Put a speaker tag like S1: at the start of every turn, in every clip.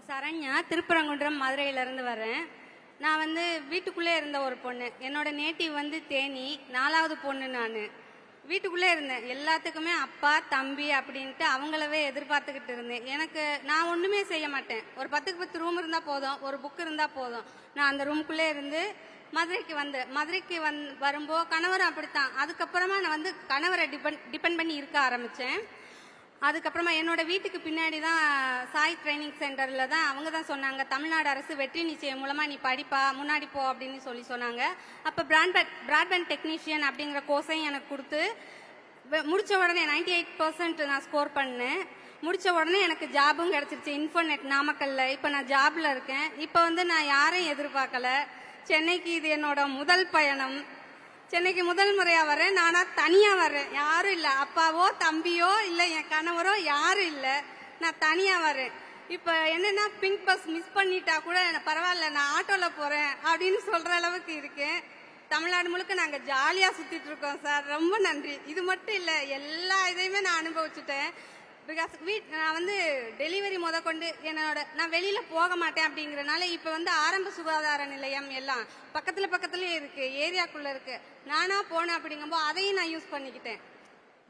S1: சரண்யா, திருப்பரங்குன்றம் மதுரையிலேருந்து வரேன். நான் வீட்டுக்குள்ளே இருந்த ஒரு பொண்ணு. என்னோட நேட்டிவ் தேனி. 4வது பொண்ணு நான். வீட்டுக்குள்ளே இருந்தேன். எல்லாத்துக்குமே அப்பா தம்பி அப்படின்ட்டு அவங்களவே எதிர்பார்த்துக்கிட்டு இருந்தேன். நான் ஒன்றுமே செய்ய மாட்டேன். ஒரு 10க்கு 10 ரூம் இருந்தால் போதும், ஒரு புக் இருந்தால் போதும். நான் அந்த ரூமுக்குள்ளே இருந்து மதுரைக்கு வரும்போது கணவரும் அப்படித்தான். அதுக்கப்புறமா நான் கணவரை டிபெண்ட் பண்ணி இருக்க ஆரம்பித்தேன். அதுக்கப்புறமா என்னோட வீட்டுக்கு பின்னாடி தான் சாய் ட்ரைனிங் சென்டரில் தான் அவங்க தான் சொன்னாங்க, தமிழ்நாடு அரசு வெற்றி நிச்சயம் மூலமாக நீ படிப்பா, முன்னாடி போ அப்படின்னு சொன்னாங்க. அப்போ பிராட்பேண்ட் டெக்னீஷியன் அப்படிங்கிற கோர்ஸையும் எனக்கு கொடுத்து முடித்த உடனே 98% நான் ஸ்கோர் பண்ணேன். முடித்த உடனே எனக்கு ஜாபும் கிடச்சிருச்சு இன்ஃபோநெட் நாமக்கல்ல. இப்போ நான் ஜாபில் இருக்கேன். இப்போ நான் யாரையும் எதிர்பார்க்கல. சென்னைக்கு இது என்னோட முதல் பயணம். சென்னைக்கு முதல் முறையாக வரேன். நானா தனியாக வரேன், யாரும் இல்லை. அப்பாவோ தம்பியோ இல்லை என் கணவரோ யாரும் இல்லை. நான் தனியாக வரேன். இப்போ என்னென்னா பிங்க் பஸ் மிஸ் பண்ணிட்டா கூட பரவாயில்ல, நான் ஆட்டோவில் போகிறேன் அப்படின்னு சொல்கிற அளவுக்கு இருக்கேன். தமிழ்நாடு முழுக்க நாங்கள் ஜாலியாக சுற்றிட்டு இருக்கோம் சார். ரொம்ப நன்றி. இது மட்டும் இல்லை, எல்லா இதையுமே நான் அனுபவிச்சுட்டேன். பிகாஸ் நான் டெலிவரி கொண்டு நான் வெளியில் போக மாட்டேன் அப்படிங்கிறனால இப்போ ஆரம்ப சுகாதார நிலையம் எல்லாம் பக்கத்துலேயே இருக்குது, ஏரியாக்குள்ளே இருக்குது. நானாக போனேன் அப்படிங்கும்போது அதையும் நான் யூஸ் பண்ணிக்கிட்டேன்.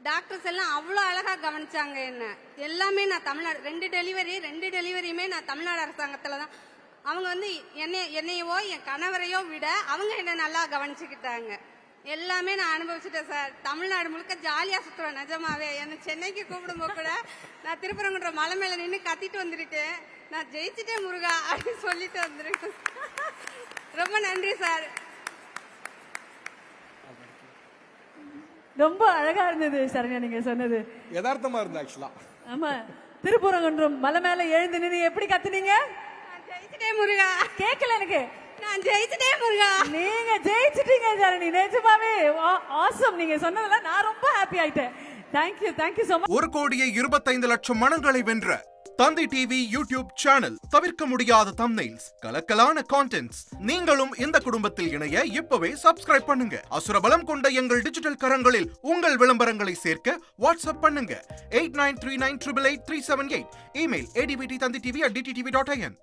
S1: டாக்டர்ஸ் எல்லாம் அவ்வளோ அழகாக கவனிச்சாங்க என்ன. எல்லாமே நான் தமிழ்நாடு 2 டெலிவரியுமே நான் தமிழ்நாடு அரசாங்கத்தில் தான். அவங்க என்னையவோ என் கணவரையோ விட அவங்க என்ன நல்லா கவனிச்சுக்கிட்டாங்க. எல்லாமே நான் அனுபவிச்சுட்டேன் சார். தமிழ்நாடு முழுக்க ஜாலியாக சுற்றுவேன். நிஜமாவே என்னை சென்னைக்கு கூப்பிடும்போது கூட நான் திருப்பரங்குன்றம் மலை மேலே நின்று கத்திட்டு வந்திருக்கேன். நான் ஜெயிச்சுட்டேன் முருகா அப்படின்னு சொல்லிட்டு வந்திருக்கேன். ரொம்ப நன்றி சார்.
S2: ரொம்ப அழகா இருந்தது சரண்யா நீங்க சொன்னது.
S3: யதார்த்தமா இருந்தது ஆக்சுவலா.
S2: ஆமா, திருப்பரங்குன்றம் மலை மேல எழுந்து நின்று எப்படி கத்துனீங்க?
S1: நான் ஜெயிச்சுட்டேன் முருகா.
S2: கேட்கல எனக்கு.
S1: நான் ஜெயிச்சுட்டேன் முருகா.
S2: நீங்க ஜெயிச்சிட்டீங்க சரணி. நிஜமாவே ஆசம். நீங்க சொன்னதுல நான் ரொம்ப ஹாப்பி ஆயிட்டேன். Thank you so much.
S4: 1,25,00,000 மனங்களை வென்ற தந்தி டிவி யூடியூப் சேனல். தவிர்க்க முடியாத தம்ப்நெயில்ஸ், கலக்கலான கான்டென்ட்ஸ். நீங்களும் இந்த குடும்பத்தில் இணைய இப்பவே சப்ஸ்கிரைப் பண்ணுங்க. அசுரபலம் கொண்ட எங்கள் டிஜிட்டல் கரங்களில் உங்கள் விளம்பரங்களை சேர்க்க வாட்ஸ்அப் பண்ணுங்க. 8939888378. Email advtthanditv@dttv.in.